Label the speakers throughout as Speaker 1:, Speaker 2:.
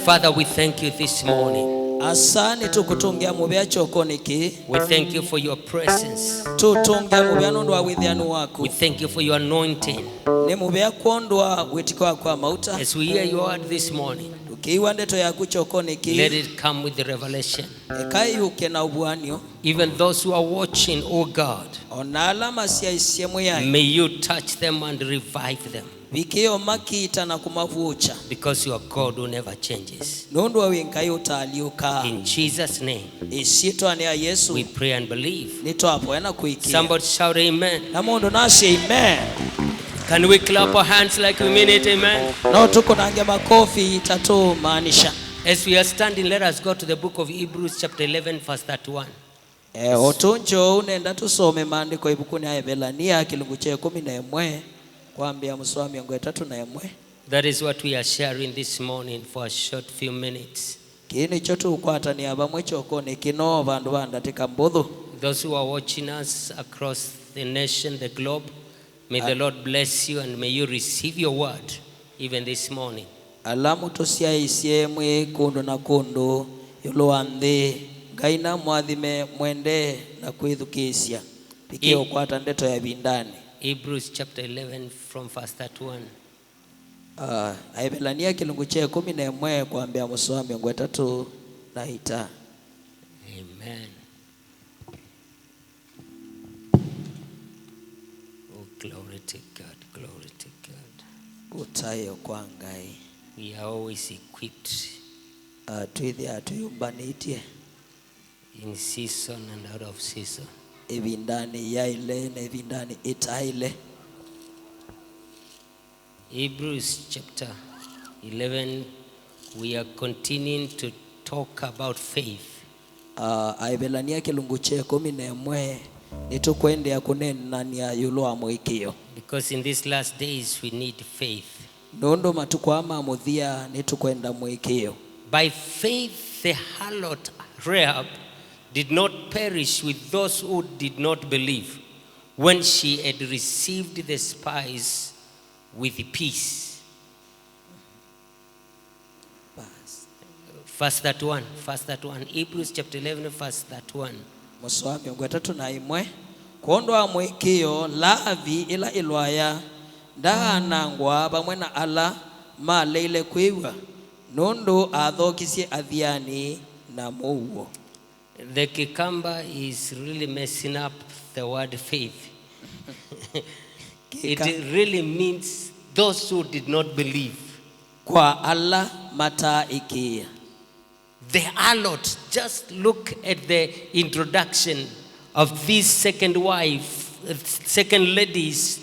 Speaker 1: Father, we thank you this morning.
Speaker 2: Asante tukutungia mubya chokoniki.
Speaker 1: We thank you for your presence.
Speaker 2: Tutungia mubya nondwa withianu wako.
Speaker 1: We thank you for your anointing.
Speaker 2: Ne mubya kwondwa witiko kwa mauta.
Speaker 1: As we hear your word this morning,
Speaker 2: Tukiwa ndeto ya kuchokoniki.
Speaker 1: let it come with the revelation.
Speaker 2: Ekai uke na ubwanio.
Speaker 1: Even those who are watching, oh God,
Speaker 2: Onala masia isiemu ya.
Speaker 1: may you touch them and revive them.
Speaker 2: Vikio makita na kumavucha.
Speaker 1: Because you are God who never changes.
Speaker 2: Nondwa winkai utaliuka.
Speaker 1: In Jesus' name,
Speaker 2: Isito ania Yesu.
Speaker 1: we pray and believe.
Speaker 2: Nito hapo yana kuikia.
Speaker 1: Somebody shout amen.
Speaker 2: Namondo nasi amen.
Speaker 1: Can we clap our hands like we mean it? Amen.
Speaker 2: No tuko nange makofi tatu maanisha.
Speaker 1: As we are standing, let us go to the book of Hebrews chapter 11 verse 31.
Speaker 2: Otunjo unenda tusome maandiko ibukuni ya Ebrania kilungu cha 11 kuambia mswami ngo 3:1.
Speaker 1: That is what we are sharing this morning for a short few minutes.
Speaker 2: Kini chotu ukwata ni abamwe chokone kino bandu bandatika mbodho.
Speaker 1: Those who are watching us across the nation, the globe, may the Lord bless you and may you receive your word even this morning.
Speaker 2: Alamu tosia isiemwe kundu na kundu yuluande gaina mwadhime mwende na kuidhukisia pikio kwata ndeto ya bindani.
Speaker 1: Hebrews chapter 11 from verse 31.
Speaker 2: Ebrania kilungu cha 11 kuambia mswami ngo 3:1.
Speaker 1: Amen. Oh, glory to God, glory to God.
Speaker 2: Utayo kwa ngai.
Speaker 1: We are always equipped
Speaker 2: Tuithi atuyumbanitie
Speaker 1: in season and out of season.
Speaker 2: ebindani yaile na ebindani itaile.
Speaker 1: Hebrews chapter 11, we are continuing to talk about faith.
Speaker 2: Ebrania kilungu cha 11 nitukwendea kunena nia yulo amwikio.
Speaker 1: Because in these last days we need faith.
Speaker 2: Nondo matukwama muthia nitukwenda mwikio.
Speaker 1: By faith the harlot Rahab did not perish with those who did not believe when she had received the spies with peace. Verse 31. Hebrews chapter 11 verse 31.
Speaker 2: Mswami ngo 3:1 kuondwa mwikio lavi ila ilwaya ndanangwa bamwe na ala maleile kwiwa nondo athokisie athiani na muwo.
Speaker 1: The cucumber is really messing up the word faith. It really means those who did not believe.
Speaker 2: Kwa ala mataikia.
Speaker 1: The harlot, just look at the introduction of these second ladies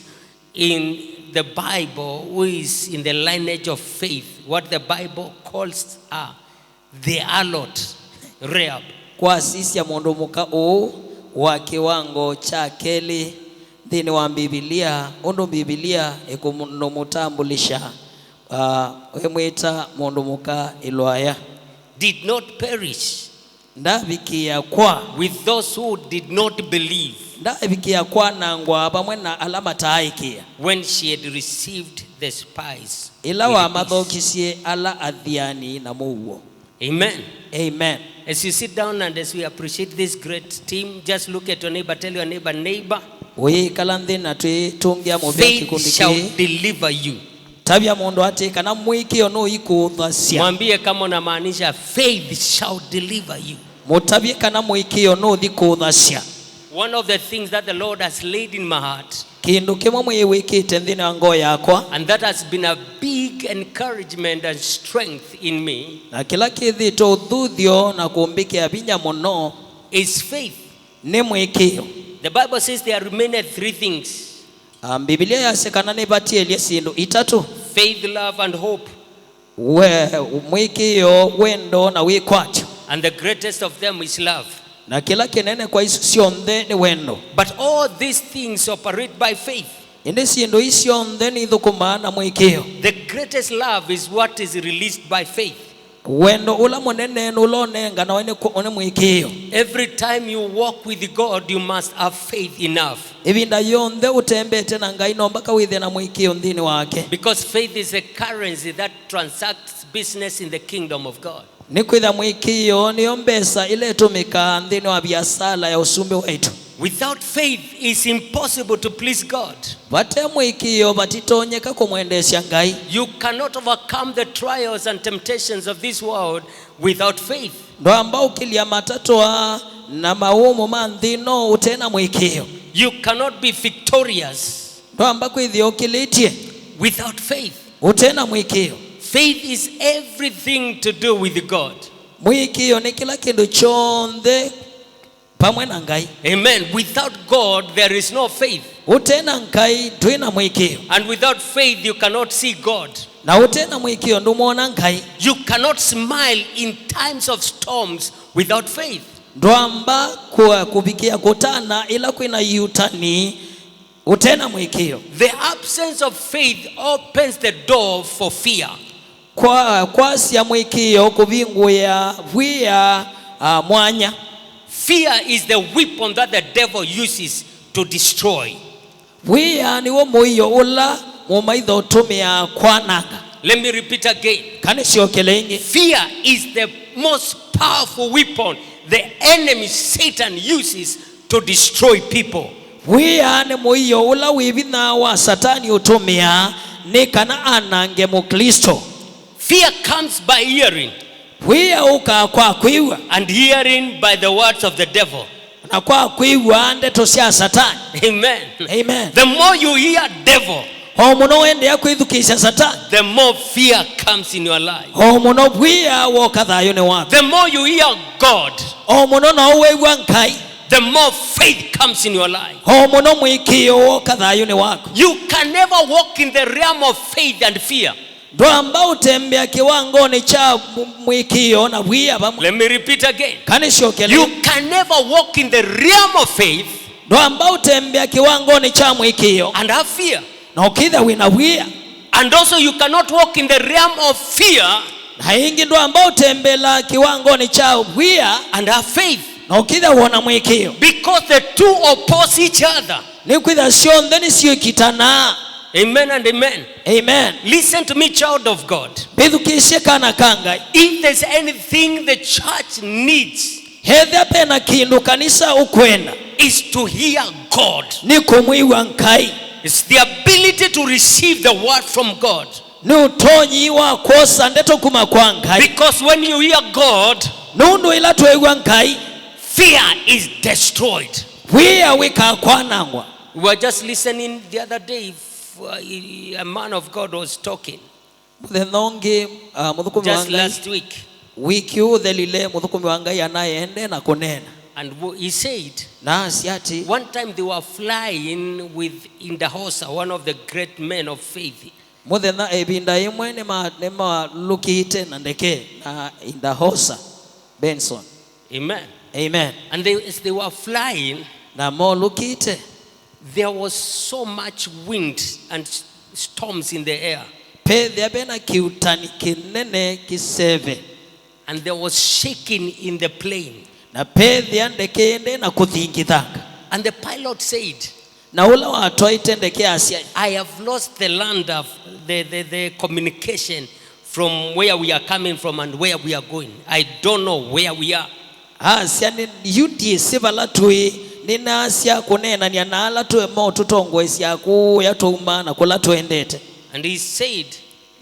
Speaker 1: in the Bible who is in the lineage of faith. What the Bible calls her, the harlot, Rahab.
Speaker 2: Kwa sisi ya mondomuka wa kiwango cha keli dhini wa Biblia ondo Biblia ekunomutambulisha emwita mondomuka ilwaya
Speaker 1: Did not perish
Speaker 2: ndabikia kwa
Speaker 1: with those who did not believe
Speaker 2: ndabikia kwa nangwa bamwe na alama taikia
Speaker 1: when she had received the spies.
Speaker 2: ila wa mathokisie ala athiani na muwo.
Speaker 1: Amen.
Speaker 2: Amen.
Speaker 1: As you sit down and as we appreciate this great team, just look at your neighbor, tell your neighbor,
Speaker 2: we kalandhi na tuitungia mubia kikundi
Speaker 1: faith shall
Speaker 2: ki
Speaker 1: deliver you.
Speaker 2: tabia mundu ati kana mwikio no ikuthasia.
Speaker 1: Mwambie kama unamaanisha faith shall deliver you.
Speaker 2: Mutabie kana mwikio no thikuthasia.
Speaker 1: One of the things that the Lord has laid in my heart,
Speaker 2: Kindu kimwe mwiwikite nthini wa ngoo yakwa
Speaker 1: and that has been a big encouragement and strength in me,
Speaker 2: na kila kithito uthuthio na kumbikia binya muno
Speaker 1: is faith.
Speaker 2: ni mwikio.
Speaker 1: The Bible says there remain three things:
Speaker 2: Biblia yasekana ni batielie sindu itatu:
Speaker 1: faith, love, and hope.
Speaker 2: Mwikio, wendo na wikwatyo.
Speaker 1: And the greatest of them is love.
Speaker 2: Na kila kinene kwa isu sionthe ni wendo.
Speaker 1: But all these things operate by faith.
Speaker 2: Indi sindu isionthe ni thukumana mwikio.
Speaker 1: The greatest love is what is released by faith.
Speaker 2: Wendo ula munene nulonenga na wene kuone mwikio.
Speaker 1: Every time you walk with God, you must have faith enough.
Speaker 2: Ibinda yonthe utembete na ngai no mpaka withe na mwikio nthini wake.
Speaker 1: Because faith is a currency that transacts business in the kingdom of God.
Speaker 2: ni kwitha mwikio niyo mbesa ile tumika nthini wa biasala ya usumbi wetu.
Speaker 1: Without faith, it's impossible to please God.
Speaker 2: Vate mwikio vatitonyeka kumwendesya Ngai.
Speaker 1: You cannot overcome the trials and temptations of this world without faith.
Speaker 2: Ndo ambao ukilia matatoa na maumu manthino utena mwikio.
Speaker 1: You cannot be victorious
Speaker 2: Ndo amba kwithio ukilitie
Speaker 1: without faith.
Speaker 2: utena mwikio.
Speaker 1: Faith is everything to do with God.
Speaker 2: Mwikio ni kila kindu chonthe pamwe na Ngai.
Speaker 1: Amen. Without God, there is no faith.
Speaker 2: Utena Ngai twina mwikio.
Speaker 1: And without faith, you cannot see God.
Speaker 2: Na utena mwikio ndumuona Ngai.
Speaker 1: You cannot smile in times of storms without faith.
Speaker 2: Ndo amba kubikia kutana ila kwina yutani utena mwikio.
Speaker 1: The absence of faith opens the door for fear.
Speaker 2: Kwa siya mwikio kuvinguya vwia mwanya.
Speaker 1: Fear is the weapon that the devil uses to destroy.
Speaker 2: Vwia ni wo muiyo ula mumaitho tumia kwananga.
Speaker 1: Let me repeat again.
Speaker 2: Kanisiokele ingi.
Speaker 1: Fear is the most powerful weapon the enemy Satan uses to destroy people.
Speaker 2: Vwia ni muiyo ula wivina wa satani utumia ni kana anange mukristo.
Speaker 1: Fear comes by hearing,
Speaker 2: Vwia uka kwa kuiwa
Speaker 1: and hearing by the words of the devil.
Speaker 2: na kwa kuiwa ndeto sia satani.
Speaker 1: Amen.
Speaker 2: Amen.
Speaker 1: The more you hear devil,
Speaker 2: Muno wende ya kwithukisha satani.
Speaker 1: the more fear comes in your life.
Speaker 2: Muno vwia wokathayo ni wako.
Speaker 1: The more you hear God,
Speaker 2: Muno na uwewa Ngai.
Speaker 1: the more faith comes in your life.
Speaker 2: Muno mwikio wokathayo ni wako.
Speaker 1: You can never walk in the realm of faith and fear.
Speaker 2: Ndo amba utembea kiwangoni cha mwikio na vwia pamwe.
Speaker 1: Let me repeat again.
Speaker 2: Kanisiokele.
Speaker 1: You can never walk in the realm of faith
Speaker 2: Ndo amba utembea kiwangoni cha mwikio
Speaker 1: and have fear.
Speaker 2: na ukitha wina vwia.
Speaker 1: And also you cannot walk in the realm of fear
Speaker 2: Na ingi ndo amba utembela kiwangoni cha vwia
Speaker 1: and have faith.
Speaker 2: na ukitha wona mwikio.
Speaker 1: Because the two oppose each other.
Speaker 2: Ni kwitha sionthe ni siokitana.
Speaker 1: Amen and amen.
Speaker 2: Amen.
Speaker 1: Listen to me, child of God.
Speaker 2: Bithukishe kana kanga.
Speaker 1: If there's anything the church needs,
Speaker 2: Hethe pena kindu kanisa ukwenda
Speaker 1: is to hear God.
Speaker 2: ni kumwiwa Ngai.
Speaker 1: It's the ability to receive the word from God.
Speaker 2: Ni utonyi wa kosa ndeto kuma kwa Ngai.
Speaker 1: Because when you hear God,
Speaker 2: Nundu ila tuewa Ngai
Speaker 1: fear is destroyed.
Speaker 2: vwia wika kwanangwa.
Speaker 1: We were just listening the other day. A man of God was talking
Speaker 2: Muthenongi muthukumi wa
Speaker 1: just
Speaker 2: Ngai
Speaker 1: last week,
Speaker 2: wiki uthelile muthukumi wa Ngai anayeende na kunena
Speaker 1: and he said
Speaker 2: na asiati
Speaker 1: one time they were flying with Indahosa, one of the great men of faith.
Speaker 2: muthenya ebinda imwe ni malukite na ndeke na Indahosa Benson.
Speaker 1: Amen.
Speaker 2: Amen.
Speaker 1: And as they were flying,
Speaker 2: Na molukite
Speaker 1: there was so much wind and storms in the air,
Speaker 2: pe bena kiutani kinene kiseve
Speaker 1: and there was shaking in the plane.
Speaker 2: na pe ndeke ende na kuthingithanga.
Speaker 1: And the pilot said,
Speaker 2: Na ula watwaite ndeke asia
Speaker 1: I have lost the land of the communication from where we are coming from and where we are going. I don't know where we are.
Speaker 2: asia ni yudi sivala tui nina asia kunena ni anala tuwe mo tutongo isia ku ya tuma na kula tuendete.
Speaker 1: And he said,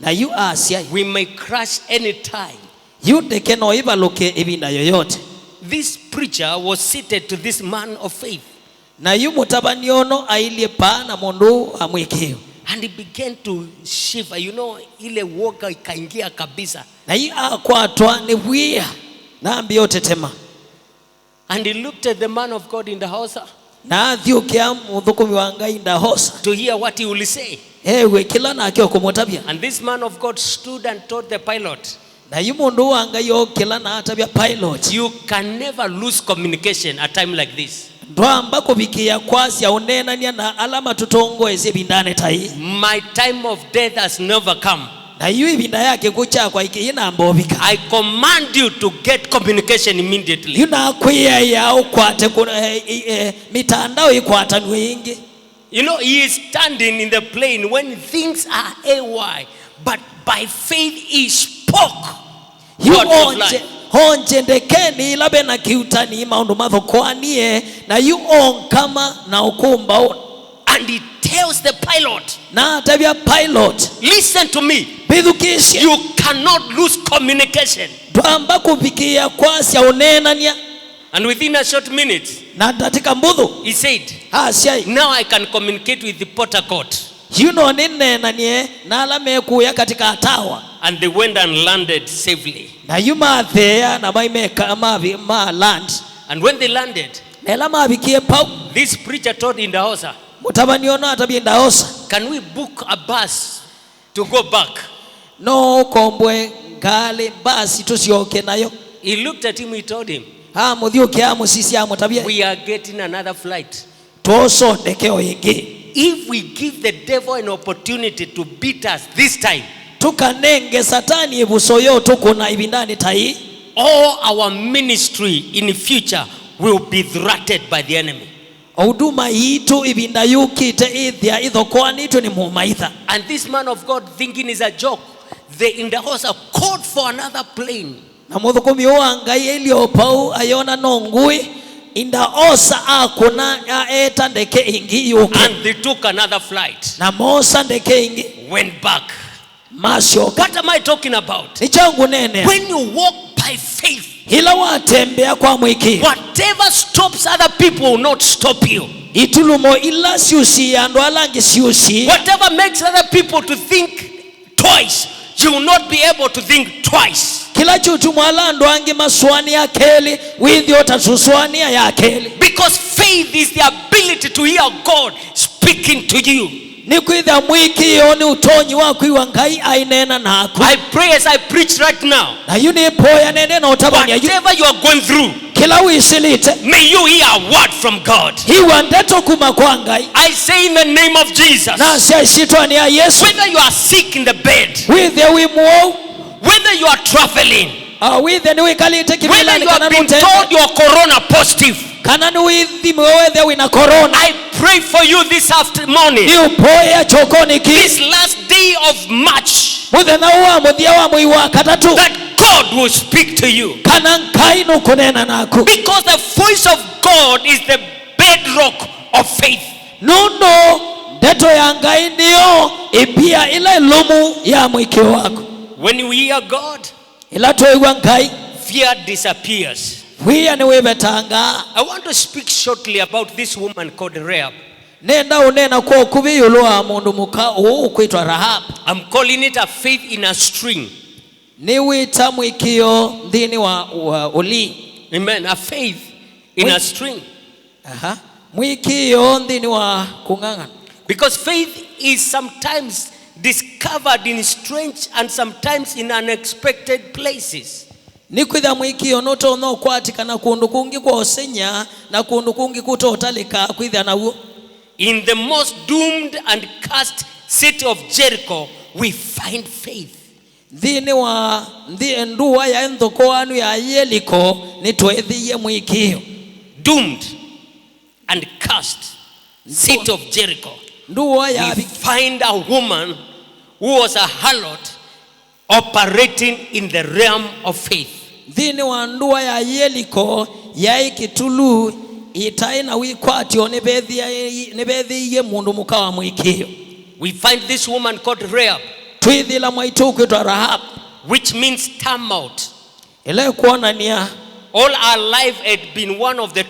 Speaker 2: Na yu asia
Speaker 1: we may crash any time.
Speaker 2: yu ndeke no ibaluke ibinda yoyote.
Speaker 1: This preacher was seated to this man of faith,
Speaker 2: Na yu mutabani ono ailie pa na mundu amwikio.
Speaker 1: and he began to shiver. You know, ile woga ikaingia kabisa.
Speaker 2: Na yu akwatwa ni vwia na ambio tetema.
Speaker 1: And he looked at the man of God in the house
Speaker 2: Na thiukia muthukumi wa Ngai Indahosa
Speaker 1: to hear what he will say.
Speaker 2: ewe kila na akio kumutabia.
Speaker 1: And this man of God stood and told the pilot,
Speaker 2: Na yu mundu wa Ngai yo kila na atabia pilot.
Speaker 1: you can never lose communication at a time like this.
Speaker 2: Ndwamba kubikia kwasi ya unenania na alama tutongo ezi bindane tai.
Speaker 1: My time of death has never come.
Speaker 2: Na yu ibinda yake kucha kwa iki ina ambobika.
Speaker 1: I command you to get communication immediately.
Speaker 2: Yuna kuya ya ukwate mitandao ikwata nwingi.
Speaker 1: You know, he is standing in the plane when things are AY, but by faith he spoke spoke
Speaker 2: yu
Speaker 1: words of life.
Speaker 2: honje ndekeni labe na kiutani maundu mathokwanie na yu onkama na ukumba.
Speaker 1: And he tells the pilot,
Speaker 2: na tabia pilot,
Speaker 1: listen to me,
Speaker 2: bithukishe
Speaker 1: you cannot lose communication.
Speaker 2: twamba kupikia kwasya unenania.
Speaker 1: And within a short minute,
Speaker 2: na datika mbuthu
Speaker 1: he said,
Speaker 2: asyai
Speaker 1: now I can communicate with the Port Harcourt.
Speaker 2: yuno ninenanie na ala mekuya katika atawa.
Speaker 1: And they went and landed safely.
Speaker 2: na yuma thea na maimeka ma land.
Speaker 1: And when they landed,
Speaker 2: na ela mabikie pau
Speaker 1: this preacher told Indahosa,
Speaker 2: mutabaniona atabia Indahosa,
Speaker 1: can we book a bus to go back?
Speaker 2: no kombwe ngali basi tusioke nayo.
Speaker 1: He looked at him, he told him,
Speaker 2: muthiuke musisi tabia
Speaker 1: we are getting another flight.
Speaker 2: toso ndekeo ingi.
Speaker 1: If we give the devil an opportunity to beat us this time,
Speaker 2: tukanenge satani ibusoyo tukuna ibindani tai,
Speaker 1: all our ministry in the future will be thwarted by the enemy.
Speaker 2: huduma yitu ibinda yukite ithia ithokwani tu ni mumaitha.
Speaker 1: And this man of God, thinking is a joke, the Indahosa called for another plane.
Speaker 2: na muthukumi wa ngai elio pau ayona nongui Indahosa akuna eta ndeke ingi yuke.
Speaker 1: And they took another flight,
Speaker 2: na mosa ndeke ingi
Speaker 1: went back.
Speaker 2: mashoka.
Speaker 1: What am I talking about?
Speaker 2: ni changu nene
Speaker 1: When you walk by faith,
Speaker 2: ila watembea kwa mwiki,
Speaker 1: whatever stops other people will not stop you.
Speaker 2: itulumo ila siusi andu alangi siusi.
Speaker 1: Whatever makes other people to think twice, you will not be able to think twice.
Speaker 2: kila chutu mwalandu angi maswani ya keli withio tatuswani ya keli.
Speaker 1: Because faith is the ability to hear God speaking to you.
Speaker 2: ni kwitha mwiki yo ni utonyi wa kwiwa ngai ainena naku.
Speaker 1: I pray as I preach right now,
Speaker 2: na yuni poya nene na utabania yu
Speaker 1: whatever you are going through,
Speaker 2: kila wisilite
Speaker 1: may you hear a word from God.
Speaker 2: hiwa ndeto kuma kwa ngai.
Speaker 1: I say in the name of Jesus,
Speaker 2: na siaishitwa ni ya Yesu.
Speaker 1: whether you are sick in the bed,
Speaker 2: withia wimuo
Speaker 1: whether you are traveling,
Speaker 2: withia ni wikalite
Speaker 1: whether
Speaker 2: kimilani
Speaker 1: you have
Speaker 2: kana
Speaker 1: been
Speaker 2: nute
Speaker 1: told you are corona positive,
Speaker 2: kana ni withimwe wethia wina corona.
Speaker 1: I pray for you this afternoon,
Speaker 2: ni upoya chokoni ki
Speaker 1: this last day of March,
Speaker 2: muthenya wa muthia wa mwei wa katatu
Speaker 1: that God will speak to you.
Speaker 2: kana nkai no kunena naku.
Speaker 1: Because the voice of God is the bedrock of faith.
Speaker 2: nuno ndeto ya ngai niyo ipia ila ilumu ya mwiki wako.
Speaker 1: When you hear God,
Speaker 2: ila toigwa ngai
Speaker 1: fear disappears.
Speaker 2: wia ni wibetanga.
Speaker 1: I want to speak shortly about this woman called Rahab.
Speaker 2: nenda unena kwa kubi yulwa mundu muka kwitwa Rahab.
Speaker 1: I'm calling it a faith in a string.
Speaker 2: ni wita mwikio ndini wa uli.
Speaker 1: Amen. A faith in a string.
Speaker 2: mwikio ndini wa kung'ang'ana.
Speaker 1: Because faith is sometimes discovered in strange and sometimes in unexpected places.
Speaker 2: ni kwitha mwikio noto no kwatikana kundu kungi kwa osenya na kundu kungi kutotalika kwitha nawo.
Speaker 1: In the most doomed and cursed city of Jericho, we find faith.
Speaker 2: Ndini wa nduwa ya enthoko ya Yeriko ni twethiye mwikio.
Speaker 1: Doomed and cursed city of Jericho.
Speaker 2: nduwa ya
Speaker 1: We find a woman who was a harlot operating in the realm of faith.
Speaker 2: ndini wa nduwa ya Yeriko ya ikitulu itaina wikwatio nibethiye mundu mukawa mwikio.
Speaker 1: We find this woman called Rahab,
Speaker 2: twithila mwaitu kwitwa Rahab,
Speaker 1: which means turmoil.
Speaker 2: ile kuonania
Speaker 1: All our life had been one of the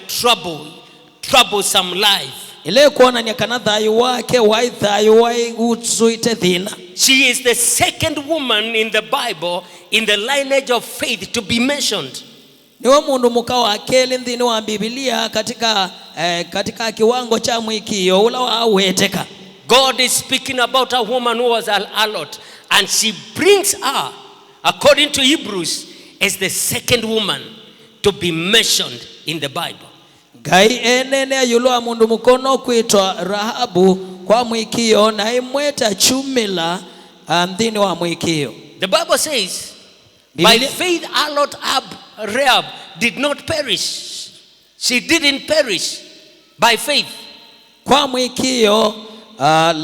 Speaker 1: troublesome life.
Speaker 2: ile kuonania kana thayu wake wai thayu wai utsuite thina.
Speaker 1: She is the second woman in the Bible in the lineage of faith to be mentioned.
Speaker 2: niwe mundu mukawa keli nthini wa Biblia katika kiwango cha mwikio ula waweteka.
Speaker 1: God is speaking about a woman who was an harlot, and she brings her, according to Hebrews, as the second woman to be mentioned in the Bible.
Speaker 2: Ngai enene ayulwa mundu mukono kwitwa Rahabu kwa mwikio na imweta chumila nthini wa mwikio.
Speaker 1: The Bible says, by faith harlot Rahab did not perish. She didn't perish by faith.
Speaker 2: Kwa mwikio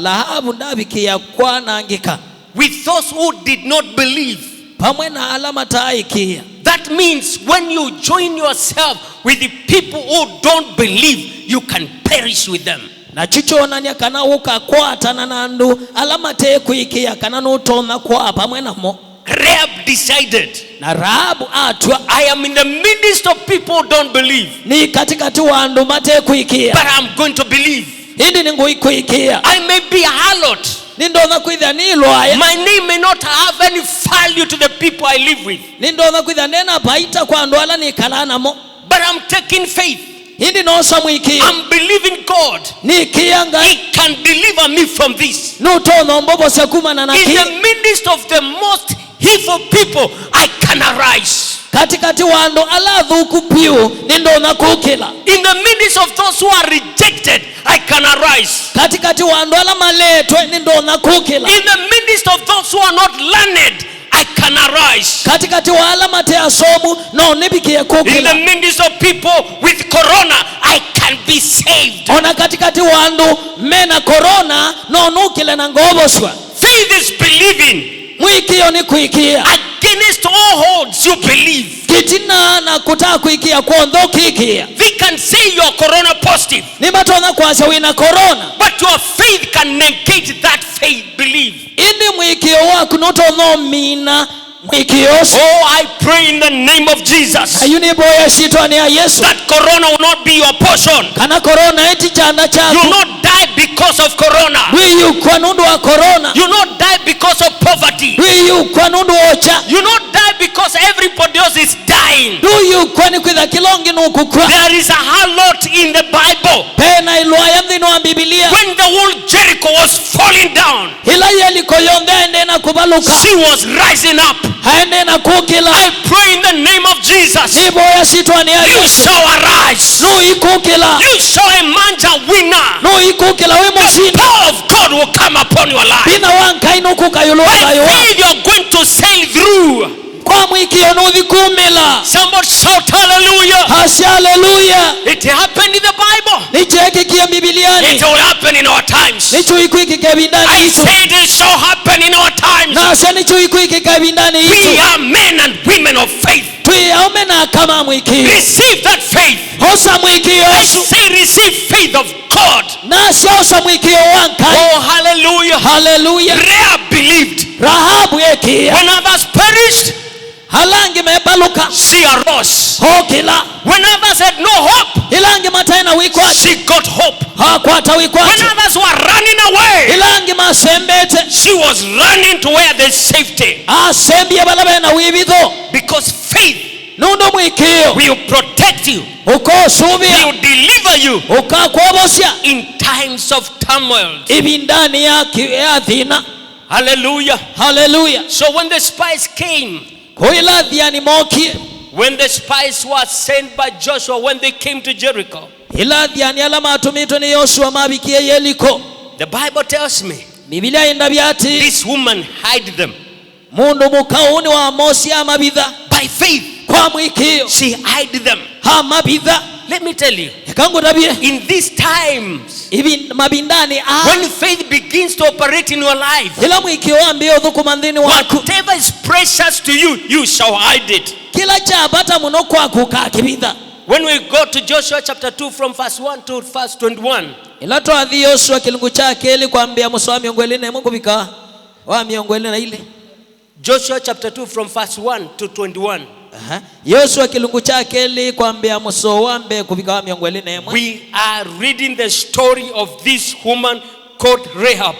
Speaker 2: Rahabu ndabikia kwa nangika.
Speaker 1: With those who did not believe.
Speaker 2: pamwe na alama taikia.
Speaker 1: That means when you join yourself with the people who don't believe, you can perish with them.
Speaker 2: Na chichonania kana ukakwatana nandu alama te kuikia kana nutona kwa pamwe namo.
Speaker 1: Rahab decided,
Speaker 2: na Rahabu atwa,
Speaker 1: I am in the midst of people who don't believe,
Speaker 2: ni katikati wandu mate kuikia,
Speaker 1: but I'm going to believe.
Speaker 2: hindi ningu kuikia.
Speaker 1: I may be a harlot.
Speaker 2: Nindona kuidha nilwaya.
Speaker 1: My name may not have any value to the people I live with.
Speaker 2: Nindona kuidha nena baita kwa ndoala ni kalana mo.
Speaker 1: But I'm taking faith.
Speaker 2: Hindi nosa mwikia.
Speaker 1: I'm believing God.
Speaker 2: Ni kianga.
Speaker 1: He can deliver me from this.
Speaker 2: Nutono mbobo sekuma na naki.
Speaker 1: In the midst of the most evil people, I can arise.
Speaker 2: Katikati wando aladhu kupiu nindona kukila.
Speaker 1: In the midst of those who are rejected, I can arise.
Speaker 2: Katikati wando ala maletwe nindona kukila.
Speaker 1: In the midst of those who are not learned, I can arise.
Speaker 2: Katikati wala mate asobu no nibikie kukila.
Speaker 1: In the midst of people with corona, I can be saved.
Speaker 2: Ona katikati wandu mena corona no nukile na ngoboswa.
Speaker 1: Faith is believing.
Speaker 2: Mwikio ni kuikia.
Speaker 1: Against all odds, you believe.
Speaker 2: Kitina na kutaka kuikia kuondo kikia.
Speaker 1: They can say you are corona positive.
Speaker 2: Ni batona kwasa wina corona.
Speaker 1: But your faith can negate that faith belief.
Speaker 2: Indi mwikio waku noto no mina mwikiosu.
Speaker 1: Oh, I pray in the name of Jesus.
Speaker 2: Ayuni boya shitwani ya Yesu.
Speaker 1: That corona will not be your portion.
Speaker 2: Kana corona eti chanda chaku.
Speaker 1: You will not die because of corona.
Speaker 2: Wiyu kwa nundu wa corona.
Speaker 1: You will not die because of poverty.
Speaker 2: Wiyu kwa nundu ocha.
Speaker 1: You will not die because everybody else is dying.
Speaker 2: Wiyu kwa ni kwitha kilongi nukukwa.
Speaker 1: There is a harlot in the Bible.
Speaker 2: Pena iluaya mdhinu wa Biblia.
Speaker 1: When the whole Jericho was falling down,
Speaker 2: Hila yeli koyonga ende na kubaluka.
Speaker 1: she was rising up.
Speaker 2: Haende na kukila.
Speaker 1: I pray in the name of Jesus.
Speaker 2: Ni boya shitwani ya
Speaker 1: You
Speaker 2: Yesu.
Speaker 1: shall arise.
Speaker 2: No ikukila.
Speaker 1: You shall emerge a winner.
Speaker 2: No ikukila we
Speaker 1: The
Speaker 2: mushini.
Speaker 1: power of God will come upon your life.
Speaker 2: Bina wanka inukuka yuluwa
Speaker 1: By
Speaker 2: yuwa.
Speaker 1: faith you are going to sail through.
Speaker 2: Kwa mwikio nuthi kumila.
Speaker 1: Somebody shout hallelujah.
Speaker 2: Hasi haleluya.
Speaker 1: It happened in the Bible.
Speaker 2: Nicheke kia Bibiliani.
Speaker 1: It will happen in our times.
Speaker 2: Nichu ikuiki kebindani
Speaker 1: I
Speaker 2: isu.
Speaker 1: said it shall happen in our times.
Speaker 2: Nasa nichu ikuiki kebindani
Speaker 1: We
Speaker 2: isu.
Speaker 1: are men and women of faith.
Speaker 2: Tuyaume na kama mwikio.
Speaker 1: Receive that faith.
Speaker 2: Hosa mwikio
Speaker 1: I
Speaker 2: Yesu.
Speaker 1: say receive faith of God.
Speaker 2: Nasi hosa mwikio wanka.
Speaker 1: Oh hallelujah.
Speaker 2: Haleluya.
Speaker 1: Rahab believed.
Speaker 2: Rahabu ekia.
Speaker 1: When others perished,
Speaker 2: Halangi mebaluka.
Speaker 1: she arose.
Speaker 2: Hokila.
Speaker 1: When others had no hope,
Speaker 2: Ilangi mataina wikwaji.
Speaker 1: she got hope.
Speaker 2: Hakwata
Speaker 1: When
Speaker 2: wikwaji.
Speaker 1: others were running away,
Speaker 2: Ilangi masembete.
Speaker 1: she was running to where there's safety.
Speaker 2: Asembie balabe na wibitho.
Speaker 1: Because faith
Speaker 2: Nundu mwikio.
Speaker 1: will protect you,
Speaker 2: Uko subia.
Speaker 1: will deliver you
Speaker 2: Ukakwobosya.
Speaker 1: in times of turmoil.
Speaker 2: Ibindani ya dhina.
Speaker 1: Hallelujah.
Speaker 2: Haleluya.
Speaker 1: So when the spies came,
Speaker 2: Kuila dhiani moki.
Speaker 1: when the spies were sent by Joshua, when they came to Jericho,
Speaker 2: Ila dhiani alama atumito ni Yoshua mabikie Yeriko.
Speaker 1: the Bible tells me
Speaker 2: Biblia indabiati.
Speaker 1: this woman hid them.
Speaker 2: Mundu mukauni wa Amosi amabitha.
Speaker 1: By faith,
Speaker 2: Kwa mwikio.
Speaker 1: she hid them.
Speaker 2: Amabitha.
Speaker 1: Let me tell you,
Speaker 2: Kangu tabie.
Speaker 1: in these times,
Speaker 2: Ibi mabindani
Speaker 1: when faith begins to operate in your life,
Speaker 2: ila mwikio ambio dhukumandhini waku.
Speaker 1: whatever is precious to you, you shall hide it.
Speaker 2: Kila chabata muno kwa kukakibitha.
Speaker 1: When we go to Joshua chapter 2 from verse 1 to verse 21,
Speaker 2: Ila toa dhi Yoshua kilungu chake ili kuambia muso wa miongweli na mungu bika. Wa miongweli na ile.
Speaker 1: Joshua chapter 2 from verse 1 to 21.
Speaker 2: Yoshua kilungu chake ili kuambia muso wambe kubika wa miongweli na mwe.
Speaker 1: We are reading the story of this woman called Rahab.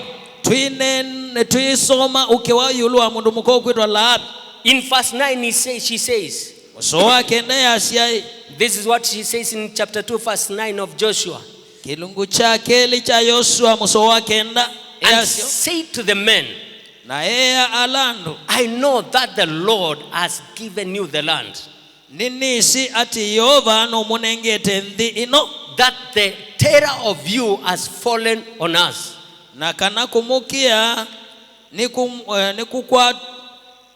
Speaker 2: Tuisoma ukewa yulu wa mundu mko kuitwa Rahabu.
Speaker 1: In verse 9 she says,
Speaker 2: Muso wake naye asiai.
Speaker 1: this is what she says in chapter 2 verse 9 of Joshua.
Speaker 2: Kilungu chake ili cha Yoshua muso wake nda.
Speaker 1: And say to the men,
Speaker 2: Na ea alandu.
Speaker 1: I know that the Lord has given you the land,
Speaker 2: Ninisi ati Yehova no munengete ndi ino.
Speaker 1: that the terror of you has fallen on us,
Speaker 2: Na kana kumukia nikukwa.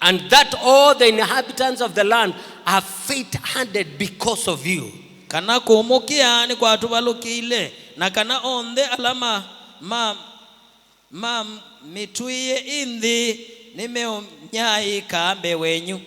Speaker 1: and that all the inhabitants of the land are faint-handed because of you.
Speaker 2: Kana kumukia ni kwa tubalukile. Na kana onde alama ma mituye indi nimeumnyai kambe wenyu.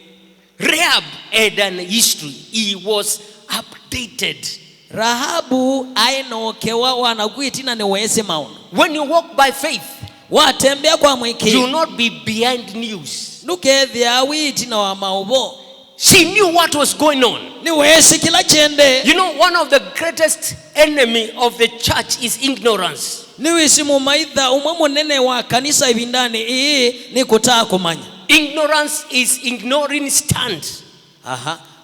Speaker 1: Rahab had an history. He was updated.
Speaker 2: Rahabu ainokewa wanakuitina ni wese mauna.
Speaker 1: When you walk by faith,
Speaker 2: watembea kwa mwiki,
Speaker 1: you will not be behind news.
Speaker 2: Nukethia witina wa maubo.
Speaker 1: She knew what was going on.
Speaker 2: Ni wese kila chende.
Speaker 1: You know, one of the greatest enemy of the church is ignorance.
Speaker 2: Ni wisimu maitha umamu nene wa kanisa ibindani ni kutaa kumanya.
Speaker 1: Ignorance is ignoring stand.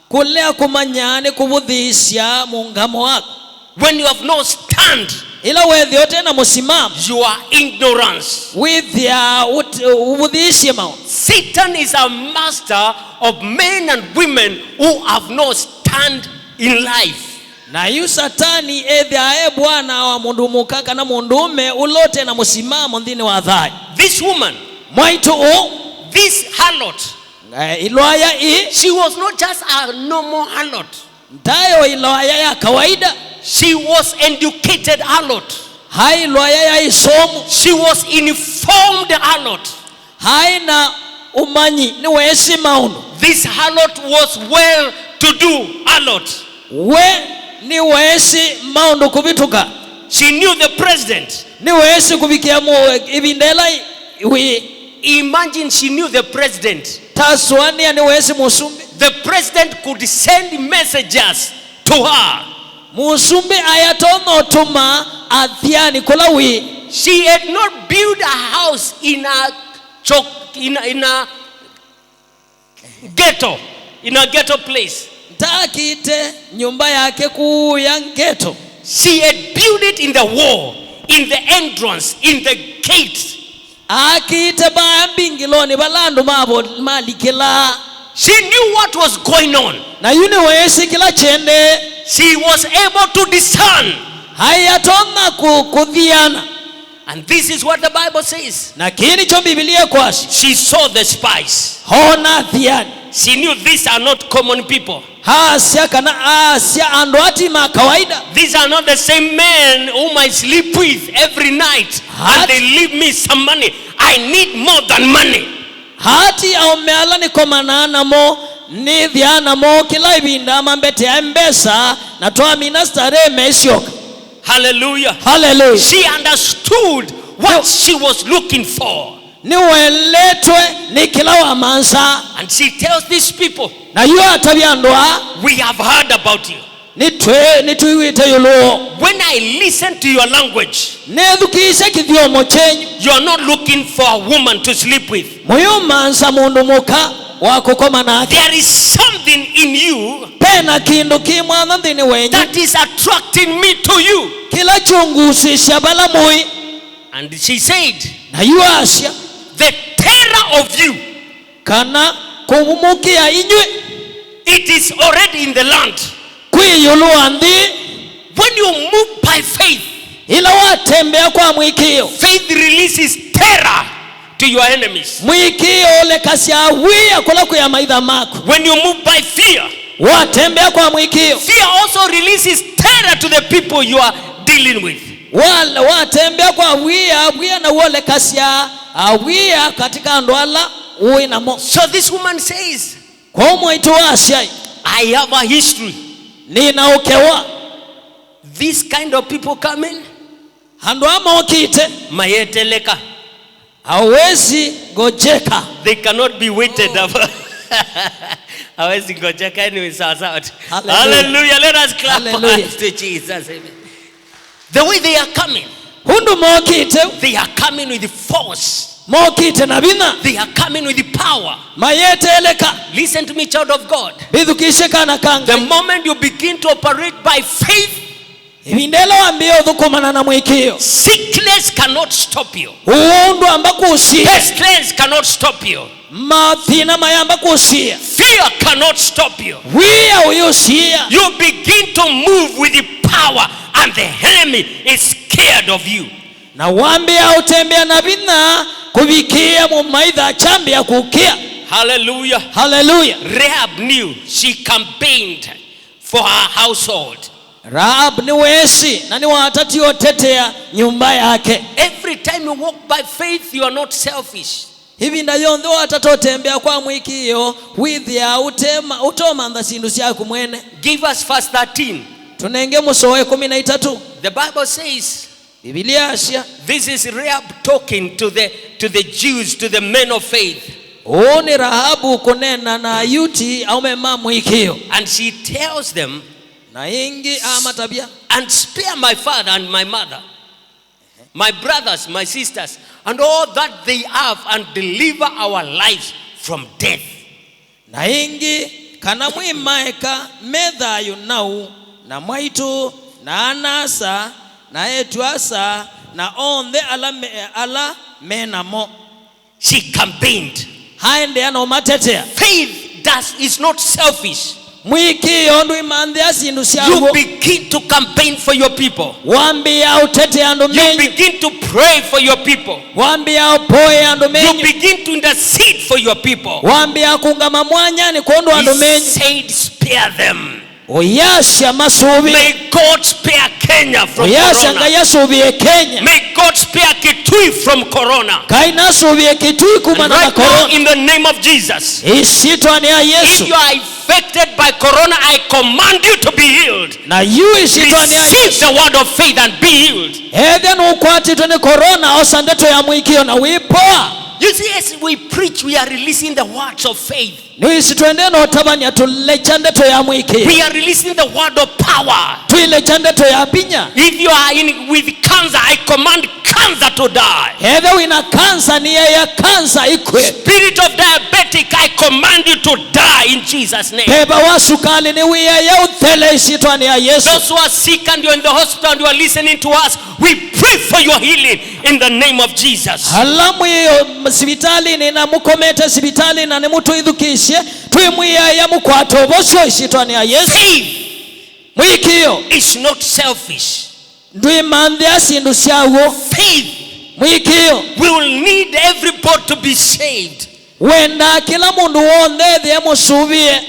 Speaker 2: Kulea kumanya ni kubudhisya mungamo wako.
Speaker 1: When you have no stand,
Speaker 2: ila wethi yote na musimamo,
Speaker 1: you are ignorance.
Speaker 2: Withia ubudhisye mao.
Speaker 1: Satan is a master of men and women who have no stand in life.
Speaker 2: Na yu satani edhia bwana wa mundu mukaka na mundume ulote na musimamo ndini wa dhai.
Speaker 1: This woman, this harlot,
Speaker 2: she
Speaker 1: was not just a normal harlot.
Speaker 2: Ndayo iloya ya kawaida.
Speaker 1: She was educated harlot.
Speaker 2: Hai loya ya isomu.
Speaker 1: She was informed harlot.
Speaker 2: Hai na umanyi ni wesi mauno.
Speaker 1: This harlot was well to do harlot.
Speaker 2: We ni wesi mauno kubituka.
Speaker 1: She knew the president.
Speaker 2: Ni wesi kubikia mo ibindela we.
Speaker 1: Imagine she knew the president.
Speaker 2: Taswani ni wesi musumbi.
Speaker 1: The president could send messages to her.
Speaker 2: Musumbi ayatono tuma adhiani kulawi.
Speaker 1: She had not built a house in a ghetto, in a ghetto place.
Speaker 2: Takite nyumba yake kuya ghetto.
Speaker 1: She had built it in the wall, in the entrance, in the gate.
Speaker 2: Akite ba mbingiloni balandu mabo malikela.
Speaker 1: She knew what was going on.
Speaker 2: Na yune wesi kila chende.
Speaker 1: She was able to discern.
Speaker 2: Hayatona kudhiana.
Speaker 1: And this is what the Bible says.
Speaker 2: Na kini cho Biblia kwasi.
Speaker 1: She saw the spies.
Speaker 2: Hona dhiani.
Speaker 1: She knew these are not common people.
Speaker 2: These are
Speaker 1: not the same men whom I sleep with every night and they leave me some money. I need more than money.
Speaker 2: Hati aumeala ni komanana mo ni dhiana mo kila ibinda mambete ya mbesa na toa minastare meshoka.
Speaker 1: Hallelujah.
Speaker 2: Hallelujah.
Speaker 1: She understood what she was looking for.
Speaker 2: Ni weletwe ni kila wa mansa.
Speaker 1: And she tells these people,
Speaker 2: na yu atabiandwa,
Speaker 1: we have heard about you.
Speaker 2: Ni tuiwite yulo.
Speaker 1: When I listen to your language,
Speaker 2: nedukise kithiomo chenyu,
Speaker 1: you are not looking for a woman to sleep with.
Speaker 2: Muyu mansa mundu muka wakukoma nake.
Speaker 1: There is something in you
Speaker 2: pena kindu kimwana ndini wenyu
Speaker 1: that is attracting me to you.
Speaker 2: Kila chungusisha bala mui.
Speaker 1: And she said,
Speaker 2: na yu asya,
Speaker 1: the terror of you,
Speaker 2: kana kumumukia inywe,
Speaker 1: it is already in the land.
Speaker 2: Kwiyulu andi,
Speaker 1: when you move by faith,
Speaker 2: ila watembea kwa mwikio,
Speaker 1: faith releases terror to your enemies.
Speaker 2: Mwikio le kasya wia kula kuya maidha mako.
Speaker 1: When you move by fear,
Speaker 2: watembea kwa mwikio,
Speaker 1: fear also releases terror to the people you are dealing with.
Speaker 2: Wala watembea kwa wia na wole kasya wia katika ndwala uwe na mo.
Speaker 1: So this woman says,
Speaker 2: kwa mwito asya,
Speaker 1: I have a history.
Speaker 2: Nina ukewa.
Speaker 1: This kind of people come in.
Speaker 2: Hando ama okite.
Speaker 1: Mayeteleka.
Speaker 2: Hawezi gojeka.
Speaker 1: They cannot be waited upon. Hawezi gojeka anyway. Hallelujah. Let us clap hands to Jesus. Amen. The way they are coming.
Speaker 2: Hundu mokite.
Speaker 1: They are coming with force.
Speaker 2: Mokite na bina.
Speaker 1: They are coming with power.
Speaker 2: Mayeteleka.
Speaker 1: Listen to me, child of God.
Speaker 2: Bidukishe kana kanga.
Speaker 1: The moment you begin to operate by faith,
Speaker 2: ibindelo ambio dhukumana na mwikio,
Speaker 1: sickness cannot stop you.
Speaker 2: Uundu ambako usia.
Speaker 1: Pestilence cannot stop you.
Speaker 2: Mathina mayamba kusia.
Speaker 1: Fear cannot stop you.
Speaker 2: Wia uyusia.
Speaker 1: You begin to move with the power and the enemy is scared of you.
Speaker 2: Na wambia utembea na bina kubikia mumaidha chambi ya kukia.
Speaker 1: Hallelujah.
Speaker 2: Hallelujah.
Speaker 1: Rahab knew. She campaigned for her household.
Speaker 2: Rahab ni wesi na ni watati otetea nyumba yake.
Speaker 1: Every time you walk by faith, you are not selfish.
Speaker 2: ibinda yonthe watatotembea kwa mwikio withia utomantha sindu syaku mwene.
Speaker 1: Give us verse 13.
Speaker 2: Tunenge musoe 13.
Speaker 1: The Bible says,
Speaker 2: Biblia asya,
Speaker 1: this is Rahab talking to the Jews, to the men of faith.
Speaker 2: Oni Rahabu kunena na yuti aume mwikio.
Speaker 1: And she tells them,
Speaker 2: na ingi amatabia,
Speaker 1: and spare my father and my mother, my brothers, my sisters, and all that they have, and deliver our lives from death.
Speaker 2: Na ingi kana mwimaeka medhayo nau na mwaitu na anasa na etuasa na onde ala menamo.
Speaker 1: She campaigned.
Speaker 2: Haende ano matetea.
Speaker 1: Faith is not selfish.
Speaker 2: Mwikio ndu imandhia sindu syago.
Speaker 1: You begin to campaign for your people.
Speaker 2: Wambia utete andu menyu.
Speaker 1: You begin to pray for your people.
Speaker 2: Wambia upoe andu menyu.
Speaker 1: You begin to intercede for your people.
Speaker 2: Wambia kungama mwanya ni kondo andu menyu.
Speaker 1: He said, spare them.
Speaker 2: Oyasha masubi.
Speaker 1: May God spare Kenya from
Speaker 2: Oyasha
Speaker 1: corona.
Speaker 2: ngayasubie Kenya.
Speaker 1: May God spare Kitui from corona.
Speaker 2: Kaina subie Kitui kumana
Speaker 1: Right
Speaker 2: corona.
Speaker 1: now, in the name of Jesus,
Speaker 2: Ishitwa ni ya Yesu.
Speaker 1: if you are affected by corona, I command you to be healed.
Speaker 2: Na yu ishitwa ni ya
Speaker 1: Receive
Speaker 2: Yesu.
Speaker 1: the word of faith and be healed.
Speaker 2: Ede nukwati tuni corona osandeto ya mwikio na wipoa.
Speaker 1: You see, as we preach, we are releasing the words of faith.
Speaker 2: Nuisi tuende no tabanya tulechandeto ya mwikio.
Speaker 1: We are releasing the word of power.
Speaker 2: Tuilechandeto ya pinya.
Speaker 1: If you are with cancer, I command cancer to die.
Speaker 2: Ede wina kansa ni ya kansa ikwe.
Speaker 1: Spirit of diabetic, I command you to die in Jesus' name.
Speaker 2: Beba wa sukali ni wiya ya uthele ishitwa ni ya Yesu.
Speaker 1: Those who are sick and you're in the hospital and you are listening to us, we pray for your healing in the name of Jesus.
Speaker 2: Halamu iyo sibitali ni na mukomete sibitali na ni mutu idhukishe tuimwiya ya mukwato bosho ishitwa ni ya Yesu.
Speaker 1: Faith
Speaker 2: Mwikio
Speaker 1: is not selfish.
Speaker 2: ndui mandhia sindu syawo.
Speaker 1: Faith
Speaker 2: Mwikio
Speaker 1: will need everybody to be saved.
Speaker 2: wenda kila mundu wonde dhia musubie.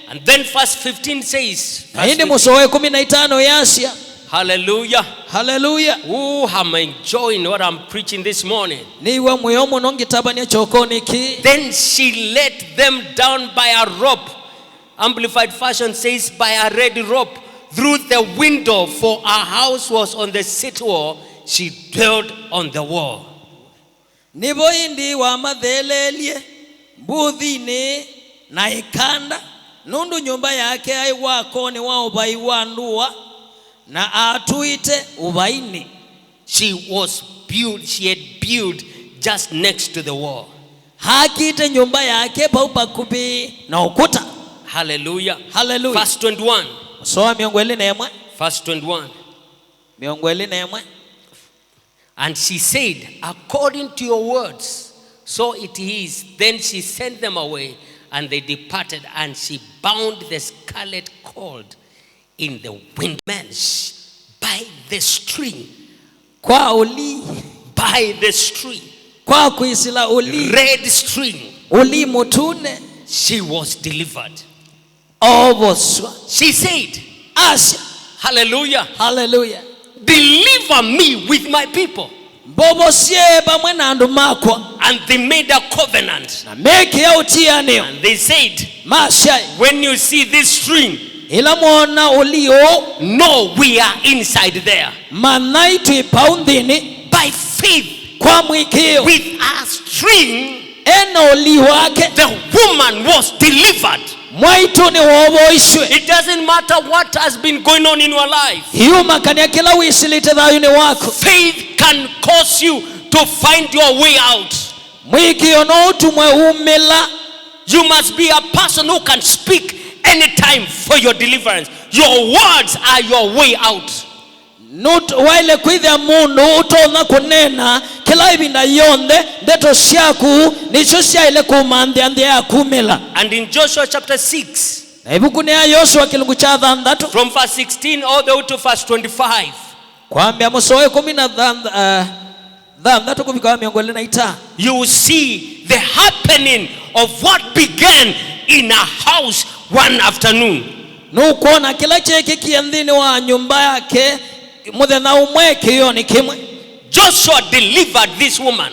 Speaker 1: And then verse 15 says,
Speaker 2: Na hindi musowe 15 yasya.
Speaker 1: hallelujah.
Speaker 2: Hallelujah.
Speaker 1: Oh, I'm enjoying what I'm preaching this morning.
Speaker 2: Niwa muyomu nongitabania chokoni ki.
Speaker 1: Then she let them down by a rope. Amplified Version says by a red rope through the window, for our house was on the city wall. She dwelt on the wall.
Speaker 2: Nivo indi wa madhelelie mbuthini na ikanda nundu nyumba yake aiwako ni wa ubai wa ndua na atuite ubaini.
Speaker 1: She had built just next to the wall.
Speaker 2: Hakite nyumba yake paupa kubi na ukuta.
Speaker 1: Hallelujah.
Speaker 2: Hallelujah.
Speaker 1: Verse 21.
Speaker 2: Soa miongweli nemwe.
Speaker 1: Verse 21.
Speaker 2: Miongweli nemwe.
Speaker 1: And she said, according to your words, so it is. Then she sent them away, and they departed, and she bound the scarlet cord in the windmills by the string.
Speaker 2: Kwa uli.
Speaker 1: By the string.
Speaker 2: Kwa kuisila uli.
Speaker 1: Red string.
Speaker 2: Uli mutune.
Speaker 1: She was delivered.
Speaker 2: Oboswa.
Speaker 1: She said,
Speaker 2: Asya.
Speaker 1: hallelujah.
Speaker 2: Hallelujah.
Speaker 1: Deliver me with my people.
Speaker 2: Bobo sieba mwenandu makwa.
Speaker 1: And they made a covenant.
Speaker 2: Na meki ya utianio.
Speaker 1: And they said,
Speaker 2: Mashai.
Speaker 1: when you see this string,
Speaker 2: Ila mwona ulio.
Speaker 1: no, we are inside there.
Speaker 2: Manaitu ipaundhini.
Speaker 1: By faith,
Speaker 2: Kwa mwikio.
Speaker 1: with a string,
Speaker 2: Ena uli wake.
Speaker 1: the woman was delivered.
Speaker 2: Mwaitu ni wobo ishwe.
Speaker 1: It doesn't matter what has been going on in your life.
Speaker 2: Hiyo makania kila wisilite dhayuni wako.
Speaker 1: Faith can cause you to find your way out.
Speaker 2: Mwikio no utumwe umila.
Speaker 1: You must be a person who can speak anytime for your deliverance. Your words are your way out.
Speaker 2: Waile kwithia mundu utona kunena kila ibinda yonde ndeto syaku nicho syaile kumanthia nthia ya kumila.
Speaker 1: And in Joshua chapter 6,
Speaker 2: Na ibuku ni ya Yoshua kilungu cha thandatu.
Speaker 1: from verse 16 all the way to verse 25,
Speaker 2: Kwambia musoe 13 kufika miongoni na ita.
Speaker 1: you will see the happening of what began in a house one afternoon.
Speaker 2: Nukuona kila cheki kiandhini wa nyumba yake muthenya umwe kiyo ni kimwe.
Speaker 1: Joshua delivered this woman.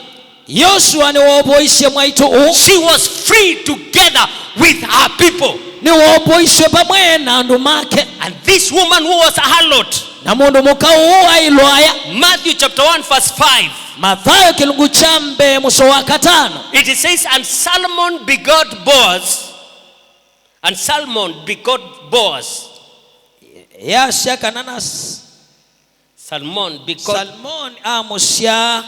Speaker 2: Yoshua ni woboishe mwaitu
Speaker 1: She was free together with her people.
Speaker 2: ni woboishe pamwe na andu make.
Speaker 1: And this woman who was a harlot,
Speaker 2: Na mundu mukau ailwaya.
Speaker 1: Matthew chapter 1 verse 5.
Speaker 2: Mathayo kilungu chambe muso wa 5.
Speaker 1: It says, and Salmon begot Boaz. And Salmon begot Boaz.
Speaker 2: Yasha kananas.
Speaker 1: Salmon begot
Speaker 2: Salmon amusya.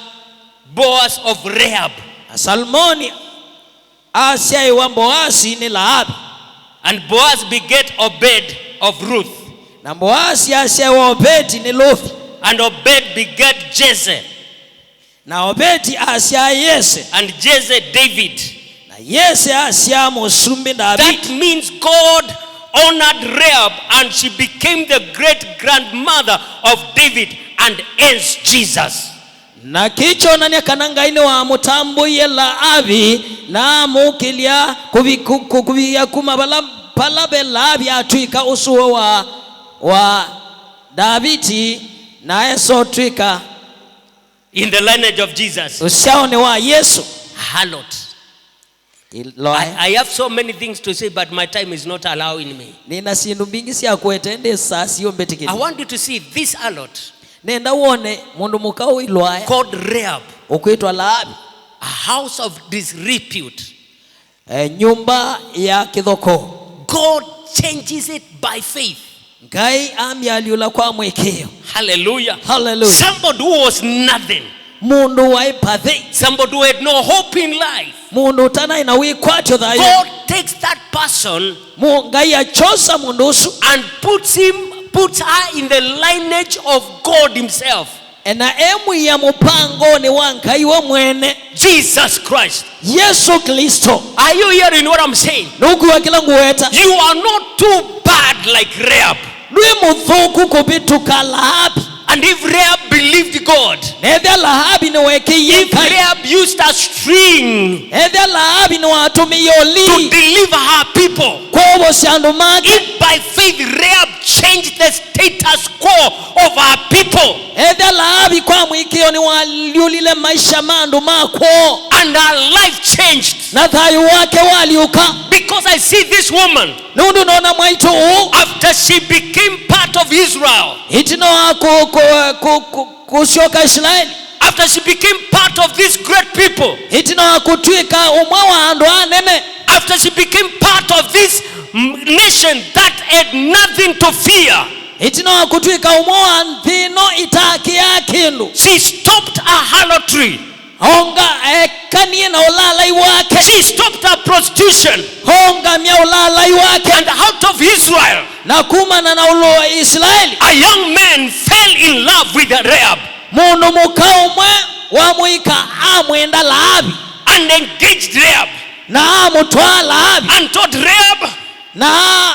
Speaker 1: Boaz of Rehab.
Speaker 2: Salmoni asya iwa Boasi ni Laabi.
Speaker 1: And Boaz begat Obed of Ruth.
Speaker 2: Na Boasi asya iwa Obedi ni Luthi.
Speaker 1: And Obed begat Jesse.
Speaker 2: Na Obedi asya Yese.
Speaker 1: And Jesse David.
Speaker 2: Na Yese asya musumbi David.
Speaker 1: That means God honored Rehab and she became the great grandmother of David and hence Jesus.
Speaker 2: Na kicho nani kananga ine wa mutambo yela abi na mukilia kubia kumabala palabela abi atuika usuo wa Davidi na eso tuika
Speaker 1: in the lineage of Jesus.
Speaker 2: usiaone wa Yesu.
Speaker 1: Harlot. I have so many things to say, but my time is not allowing me.
Speaker 2: Nina sindu mbingi siya kuetende sasi yo mbetikini.
Speaker 1: I want you to see this harlot
Speaker 2: Nenda uone mundu mukau ilwaya
Speaker 1: called Rehab,
Speaker 2: ukuitwa Laabi,
Speaker 1: a house of disrepute.
Speaker 2: nyumba ya kithoko.
Speaker 1: God changes it by faith.
Speaker 2: Ngai aliula kwa mwekeo.
Speaker 1: Hallelujah.
Speaker 2: Hallelujah.
Speaker 1: Somebody who was nothing,
Speaker 2: Mundu waipathe.
Speaker 1: somebody who had no hope in life,
Speaker 2: Mundu tana inawikwatyo dhayo.
Speaker 1: God takes that person
Speaker 2: Ngai achosa mundusu.
Speaker 1: and puts her in the lineage of God himself.
Speaker 2: Ena emu ya mupango ni wankai wa mwene
Speaker 1: Jesus Christ.
Speaker 2: Yesu Kristo.
Speaker 1: Are you hearing what I'm saying?
Speaker 2: Nuku wa kila nguweta.
Speaker 1: You are not too bad like Rehab.
Speaker 2: Nui muthuku kubituka Laabi.
Speaker 1: And if Rehab believed God,
Speaker 2: Edha Laabi ni weke
Speaker 1: if
Speaker 2: yikai.
Speaker 1: Rehab used a string
Speaker 2: Edha Laabi ni watumi
Speaker 1: to
Speaker 2: yoli.
Speaker 1: deliver her people,
Speaker 2: Kobo siandu maki.
Speaker 1: if by faith Rehab changed the status quo of her people,
Speaker 2: Edha Laabi kwa mwikio ni waliulile maisha mandu mako.
Speaker 1: and her life changed,
Speaker 2: Na thayu wake waliuka.
Speaker 1: because I see this woman,
Speaker 2: Nundu nona mwaitu
Speaker 1: after she became part of Israel,
Speaker 2: itino kushoka Israeli.
Speaker 1: after she became part of these great people,
Speaker 2: Itino kutwika umwa wa andu anene.
Speaker 1: after she became part of this nation that had nothing to fear,
Speaker 2: Itino kutwika umwa wa nthino itaki ya kindu.
Speaker 1: she stopped her harlotry.
Speaker 2: Honga kanie na ulala iwake.
Speaker 1: She stopped her prostitution.
Speaker 2: Honga mia ulala iwake.
Speaker 1: And out of Israel,
Speaker 2: Na kumana na ulo Israeli.
Speaker 1: a young man fell in love with Rehab
Speaker 2: Mundu mukaumwe wa muika amwenda Laabi.
Speaker 1: and engaged Rehab
Speaker 2: Na amutwa Laabi.
Speaker 1: and told Rehab,
Speaker 2: Na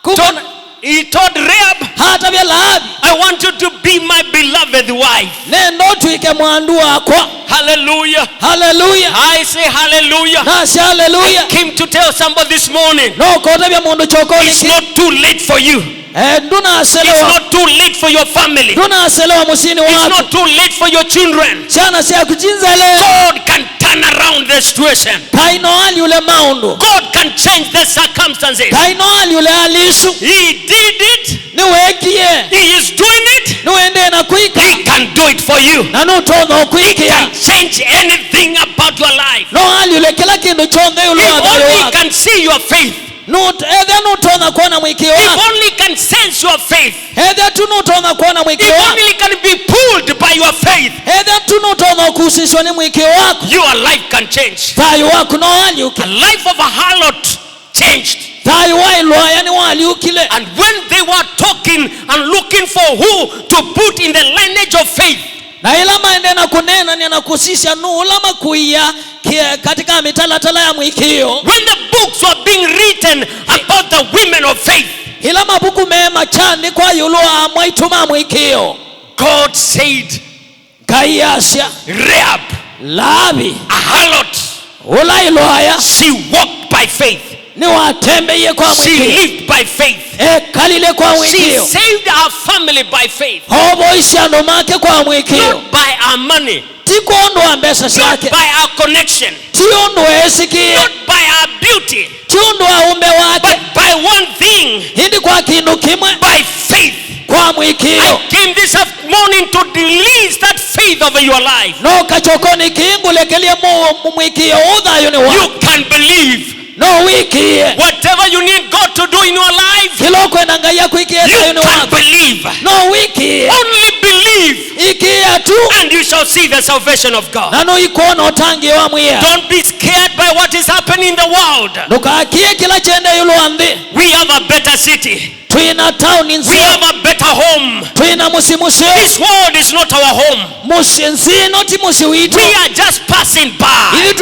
Speaker 2: kumana
Speaker 1: he told Rehab,
Speaker 2: hata vya Laabi.
Speaker 1: I want you to be my beloved wife.
Speaker 2: Nendo tuike mwandu wakwa.
Speaker 1: Hallelujah.
Speaker 2: Hallelujah.
Speaker 1: I say hallelujah.
Speaker 2: Nasi hallelujah.
Speaker 1: I came to tell somebody this morning,
Speaker 2: No kota vya mundu chokoni.
Speaker 1: it's not too late for you.
Speaker 2: Nduna
Speaker 1: It's
Speaker 2: aselewa.
Speaker 1: not too late for your family.
Speaker 2: Nduna aselewa musini
Speaker 1: It's
Speaker 2: watu.
Speaker 1: not too late for your children.
Speaker 2: Chana siya kuchinza leo.
Speaker 1: God can turn around the situation.
Speaker 2: Kaino ali ule maundu.
Speaker 1: God can change the circumstances.
Speaker 2: Kaino ali ule alisu.
Speaker 1: He did it.
Speaker 2: Niwekie.
Speaker 1: He is doing it.
Speaker 2: Niwende na kuika.
Speaker 1: He can do it for you.
Speaker 2: Na nutono
Speaker 1: He
Speaker 2: kuikia.
Speaker 1: can change anything about your life.
Speaker 2: No ali ule kila kindu chonde ule
Speaker 1: If
Speaker 2: wadhayo
Speaker 1: only
Speaker 2: wako.
Speaker 1: can see your faith.
Speaker 2: Edhe nutona kuona mwiki
Speaker 1: If
Speaker 2: wako.
Speaker 1: only can sense your faith.
Speaker 2: Edhe tu nutona kuona mwiki
Speaker 1: If
Speaker 2: wako.
Speaker 1: only can be pulled by your faith.
Speaker 2: Edhe tu nutona kuhusishwa ni mwiki wako.
Speaker 1: Your life can change.
Speaker 2: Thayu wako no ali uke.
Speaker 1: The life of a harlot changed.
Speaker 2: Thayu wa ilwa yani wali ukile.
Speaker 1: And when they were talking and looking for who to put in the lineage of faith,
Speaker 2: Na ilama ende na kunena ni anakusisha nu ulama kuia katika mitalatala ya mwikio.
Speaker 1: when the books were being written about the women of faith,
Speaker 2: Ilama buku mema chandi kwa yulua mwaituma mwikio.
Speaker 1: God said,
Speaker 2: Kayasya
Speaker 1: Rehab,
Speaker 2: Laabi
Speaker 1: a harlot,
Speaker 2: ula ilwaya.
Speaker 1: she walked by faith.
Speaker 2: ni watembeye kwa
Speaker 1: She
Speaker 2: mwikio
Speaker 1: lived by faith.
Speaker 2: ekalile kwa
Speaker 1: She
Speaker 2: mwikio
Speaker 1: saved our family by faith.
Speaker 2: hobo ishano make kwa mwikio
Speaker 1: Not by our money,
Speaker 2: tikondwa mbesa
Speaker 1: not
Speaker 2: shake
Speaker 1: by our connection,
Speaker 2: tiondwa esikie
Speaker 1: not by our beauty,
Speaker 2: tiondwa umbe wake
Speaker 1: but by one thing,
Speaker 2: hindi kwa kindu kimwe
Speaker 1: by faith.
Speaker 2: kwa mwikio
Speaker 1: I came this morning to release that faith over your life.
Speaker 2: no kachokoni kingu lekelie mwikio udhayo ni
Speaker 1: You
Speaker 2: wako
Speaker 1: can believe
Speaker 2: no wikie
Speaker 1: whatever you need God to do in your life.
Speaker 2: kiloko enangaya kuikia
Speaker 1: You
Speaker 2: dayo ni
Speaker 1: can
Speaker 2: wako
Speaker 1: believe.
Speaker 2: no wikie
Speaker 1: Only believe,
Speaker 2: ikia tu
Speaker 1: and you shall see the salvation of God.
Speaker 2: nano ikuona utangi wa mwiya
Speaker 1: Don't be scared by what is happening in the world.
Speaker 2: nukakie kila chende yuluandi
Speaker 1: We have a better city.
Speaker 2: tuina town
Speaker 1: We
Speaker 2: nsi
Speaker 1: have a better home.
Speaker 2: tuina musimusi
Speaker 1: This world is not our home.
Speaker 2: musi nsi noti musi witu
Speaker 1: We are just passing by.
Speaker 2: ili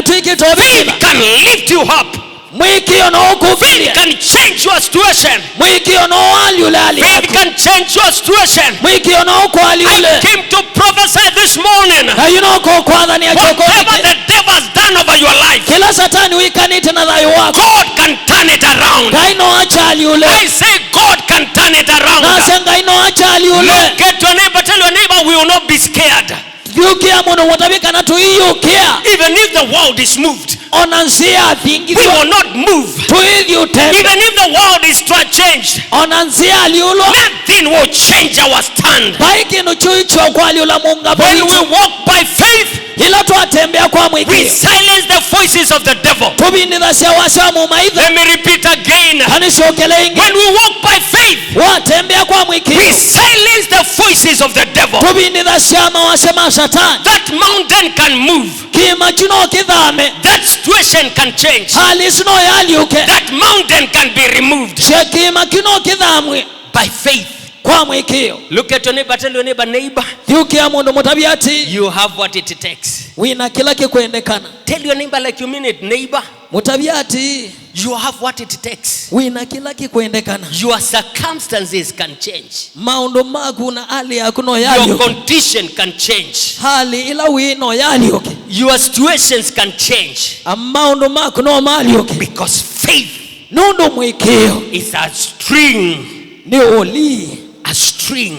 Speaker 2: tuikitobila
Speaker 1: Faith can lift you up.
Speaker 2: mwikio no
Speaker 1: Faith
Speaker 2: ukufilia
Speaker 1: can change your situation.
Speaker 2: mwikio no wali ule ali
Speaker 1: Faith can change your situation.
Speaker 2: mwikio no ukwali
Speaker 1: I
Speaker 2: ule
Speaker 1: came to prophesy this morning.
Speaker 2: na yuno kwanza ni
Speaker 1: Whatever
Speaker 2: achokoni
Speaker 1: the devil has done over your life,
Speaker 2: kila satani wikanite na dhayo wako
Speaker 1: God can turn it around.
Speaker 2: kaino achali ule
Speaker 1: I say God can turn it around.
Speaker 2: nase ngaino achali ule
Speaker 1: Look at your neighbor, tell your neighbor we will not be scared.
Speaker 2: vyukia muno mutabika na tuiyukia
Speaker 1: Even if the world is moved,
Speaker 2: onansia thingi
Speaker 1: we will not move.
Speaker 2: tuithi utembe
Speaker 1: Even if the world is changed,
Speaker 2: onansia aliulo
Speaker 1: nothing will change our stand.
Speaker 2: paikinu chuicho kwa aliula munga
Speaker 1: When we
Speaker 2: bolitu
Speaker 1: walk by faith,
Speaker 2: ila twatembea kwa
Speaker 1: we
Speaker 2: mwiki
Speaker 1: silence the voices of the devil.
Speaker 2: tubindithasya wasa mumaitha
Speaker 1: Let me repeat again.
Speaker 2: kanishokele ingi
Speaker 1: When we walk by faith,
Speaker 2: watembea kwa mwiki
Speaker 1: we silence the voices of the devil.
Speaker 2: tubindithasya mawase ma satani
Speaker 1: That mountain can move.
Speaker 2: kima chino kithame
Speaker 1: That situation can change.
Speaker 2: hali sino yaliuke
Speaker 1: That mountain can be removed
Speaker 2: shekima kino kithamwe
Speaker 1: by faith.
Speaker 2: kwa mwikio
Speaker 1: Look at your neighbor, tell your neighbor, neighbor,
Speaker 2: yukia mundu mutabiati
Speaker 1: you have what it takes.
Speaker 2: wina kila kikwendekana
Speaker 1: Tell your neighbor like you mean it, neighbor,
Speaker 2: mutabiati
Speaker 1: you have what it takes.
Speaker 2: wina kila kikwendekana
Speaker 1: Your circumstances can change.
Speaker 2: maundu maku na hali yakuno
Speaker 1: Your
Speaker 2: yaliuke
Speaker 1: condition can change.
Speaker 2: hali ila wino yaliuke
Speaker 1: Your situations can change.
Speaker 2: maundu maku no maliuke
Speaker 1: Because faith
Speaker 2: nundu mwikio
Speaker 1: is a string,
Speaker 2: ni
Speaker 1: a string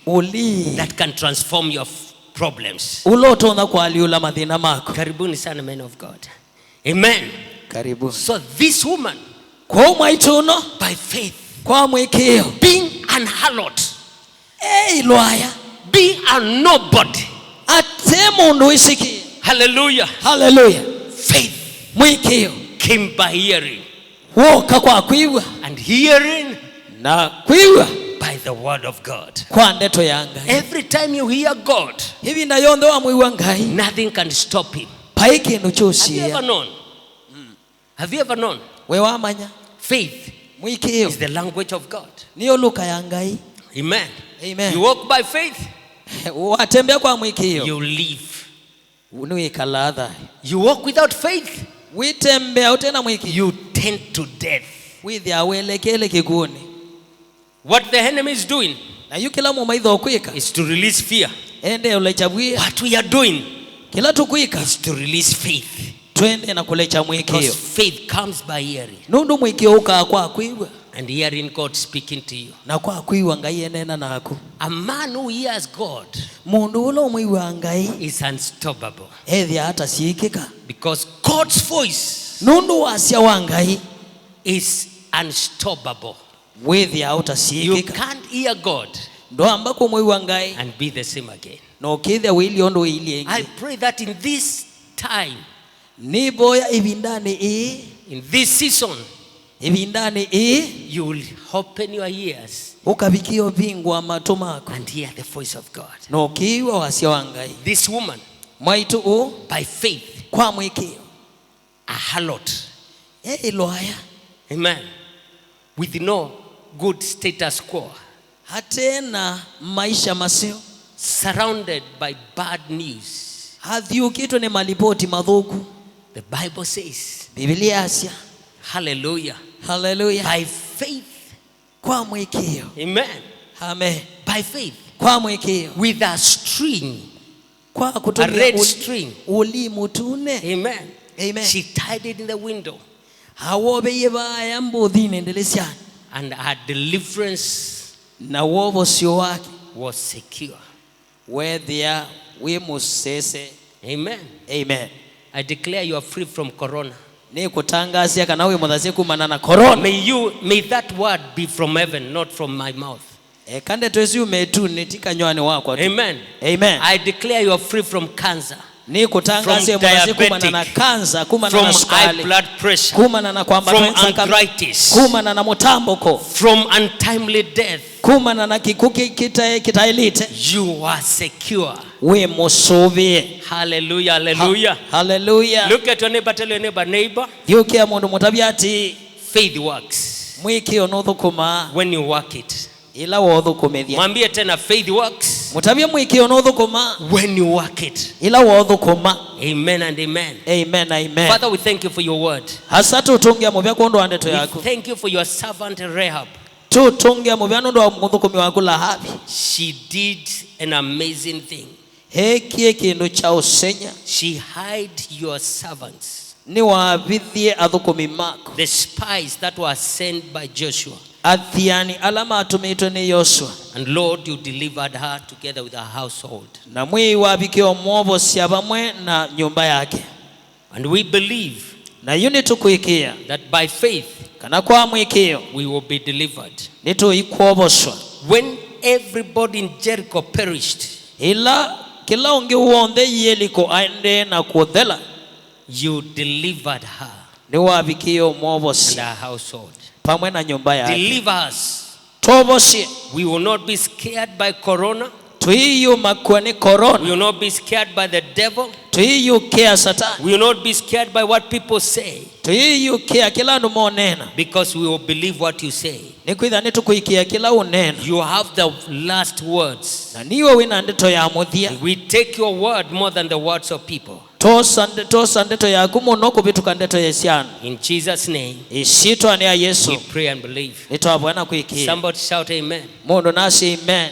Speaker 2: uli
Speaker 1: that can transform your problems.
Speaker 2: ulotonda kwa aliula madhina mako
Speaker 1: Karibuni sana, men of God. Amen.
Speaker 2: karibu
Speaker 1: So this woman,
Speaker 2: kwa mwaituno
Speaker 1: by faith,
Speaker 2: kwa mwikio
Speaker 1: being an harlot,
Speaker 2: ilwaya
Speaker 1: being a nobody,
Speaker 2: ate mundu isiki
Speaker 1: hallelujah,
Speaker 2: haleluya
Speaker 1: faith
Speaker 2: mwikio
Speaker 1: came by hearing,
Speaker 2: woka kwa kwiwa
Speaker 1: and hearing
Speaker 2: na kwiwa
Speaker 1: by the word of God.
Speaker 2: kwa ndeto yanga
Speaker 1: Every time you hear God,
Speaker 2: hivi ndayondo wa mwiwa ngai
Speaker 1: nothing can stop him.
Speaker 2: paikindu
Speaker 1: Have you ever
Speaker 2: chusia
Speaker 1: known? Have you ever known?
Speaker 2: we wamanya
Speaker 1: Faith
Speaker 2: mwikio
Speaker 1: is the language of God.
Speaker 2: niyo luka ya ngai
Speaker 1: Amen.
Speaker 2: Amen.
Speaker 1: You walk by faith,
Speaker 2: watembea kwa mwikio
Speaker 1: you live.
Speaker 2: niwikaladha
Speaker 1: You walk without faith,
Speaker 2: witembea utena mwikio
Speaker 1: you tend to death.
Speaker 2: withi awelekele kiguni
Speaker 1: What the enemy is doing
Speaker 2: na yu kila mumaitho kwika
Speaker 1: is to release fear.
Speaker 2: ende ulechabwia
Speaker 1: What we are doing
Speaker 2: kila tukwika
Speaker 1: is to release faith.
Speaker 2: twende na kulecha
Speaker 1: Because
Speaker 2: mwikio
Speaker 1: faith comes by hearing.
Speaker 2: nundu mwikio ukaa kwa kwiwa
Speaker 1: And hearing God speaking to you.
Speaker 2: na kwa kwiwa ngai enena naku
Speaker 1: A man who hears God
Speaker 2: mundu ulo mwiwa ngai
Speaker 1: is unstoppable.
Speaker 2: ethia hata siikika
Speaker 1: Because God's voice
Speaker 2: nundu wasya wa ngai
Speaker 1: is unstoppable.
Speaker 2: withia
Speaker 1: You
Speaker 2: utasiikika
Speaker 1: can't hear God
Speaker 2: ndo ambako mwiwa ngai
Speaker 1: and be the same again.
Speaker 2: no kithia wiliondo
Speaker 1: I
Speaker 2: wiliengi
Speaker 1: pray that in this time,
Speaker 2: niboya ibindani
Speaker 1: in this season,
Speaker 2: ibindani
Speaker 1: you will open your ears
Speaker 2: ukabikio bingwa mato mako
Speaker 1: and hear the voice of God.
Speaker 2: no kiwa wasya wa ngai
Speaker 1: This woman,
Speaker 2: mwaitu u
Speaker 1: by faith,
Speaker 2: kwa mwikio
Speaker 1: a harlot,
Speaker 2: ilwaya
Speaker 1: amen, with no good status quo,
Speaker 2: hatena maisha masio
Speaker 1: surrounded by bad news.
Speaker 2: hathiukitwe ni malipoti madhuku
Speaker 1: The Bible says,
Speaker 2: biblia asya
Speaker 1: hallelujah,
Speaker 2: haleluya
Speaker 1: by faith,
Speaker 2: kwa mwikio
Speaker 1: amen,
Speaker 2: amen
Speaker 1: by faith,
Speaker 2: kwa mwikio
Speaker 1: with a string,
Speaker 2: kwa
Speaker 1: a
Speaker 2: kutumia
Speaker 1: red string,
Speaker 2: ulimutune
Speaker 1: amen.
Speaker 2: amen
Speaker 1: She tied it in the window
Speaker 2: hawobeye baya mbuthini ndilisiani
Speaker 1: and her deliverance
Speaker 2: na wobosio wake
Speaker 1: was secure.
Speaker 2: wethia wi musese.
Speaker 1: Amen.
Speaker 2: Amen.
Speaker 1: I declare you are free from corona.
Speaker 2: Ni kutangasia kana wi muthasie kumana na corona.
Speaker 1: May that word be from heaven, not from my mouth.
Speaker 2: Kande twesi umetu nitika nywani wako.
Speaker 1: Amen.
Speaker 2: Amen.
Speaker 1: I declare you are free from cancer,
Speaker 2: ni kutangasia muthasie kumana na kansa, kumana na
Speaker 1: from
Speaker 2: sukari,
Speaker 1: high blood pressure,
Speaker 2: kumana na kwamba
Speaker 1: from arthritis,
Speaker 2: kumana na mutamboko,
Speaker 1: from untimely death.
Speaker 2: kumana na kikuki kitailite.
Speaker 1: You are secure.
Speaker 2: We musuvie.
Speaker 1: Hallelujah, hallelujah.
Speaker 2: Hallelujah.
Speaker 1: Look at your neighbor, tell your neighbor,
Speaker 2: yukia mundu mutabiati
Speaker 1: faith works
Speaker 2: mwiki onothukuma
Speaker 1: when you work it.
Speaker 2: ila wothukumithia.
Speaker 1: Mwambie tena, faith works
Speaker 2: mutabia mwiki onothukuma
Speaker 1: when you work it.
Speaker 2: ila wothukuma.
Speaker 1: Amen and amen.
Speaker 2: Amen, amen.
Speaker 1: Father, we thank you for your word.
Speaker 2: Hasa tutungia muvya kundu wa ndeto
Speaker 1: We
Speaker 2: yako.
Speaker 1: thank you for your servant Rahab.
Speaker 2: Tutungia muvya nundu wa muthukumi waku Lahabi.
Speaker 1: She did an amazing thing.
Speaker 2: Hekie kindu cha usenya.
Speaker 1: She hid your servants,
Speaker 2: Ni wabithie athukumi mako.
Speaker 1: the spies that were sent by Joshua.
Speaker 2: Athiani alama atumitwe ni Yoshua.
Speaker 1: And Lord, you delivered her together with her household.
Speaker 2: Na mwii wabikio mwobo sia bamwe na nyumba yake.
Speaker 1: And we believe
Speaker 2: Na yuni tukuikia.
Speaker 1: that by faith
Speaker 2: Kana kwa mwikio.
Speaker 1: we will be delivered.
Speaker 2: Nitu ikuoboswa.
Speaker 1: When everybody in Jericho perished,
Speaker 2: Ila kila ungi uonde yeliko aende na kuothela.
Speaker 1: you delivered her
Speaker 2: Ni wabikio
Speaker 1: and
Speaker 2: mwobosi.
Speaker 1: her household.
Speaker 2: Pamwe na nyumba yake.
Speaker 1: Deliver us.
Speaker 2: Tobosi.
Speaker 1: We will not be scared by corona.
Speaker 2: Tuiyu makwa ni
Speaker 1: We
Speaker 2: corona.
Speaker 1: will not be scared by the devil.
Speaker 2: Tuiyu kea satani.
Speaker 1: We will not be scared by what people say,
Speaker 2: Tuiyu kea kila numonena.
Speaker 1: because we will believe what you say.
Speaker 2: Nikwitha nitukuikia kila unena.
Speaker 1: You have the last words.
Speaker 2: Na niwe wina ndeto ya muthia.
Speaker 1: We take your word more than the words of people.
Speaker 2: Tosa ndeto yaku muno kubituka ndeto yesiana.
Speaker 1: In Jesus' name,
Speaker 2: Ishitwa ni ya Yesu.
Speaker 1: we pray and believe.
Speaker 2: Nitwabwana kuikia.
Speaker 1: Somebody shout amen.
Speaker 2: Mundu nasi amen.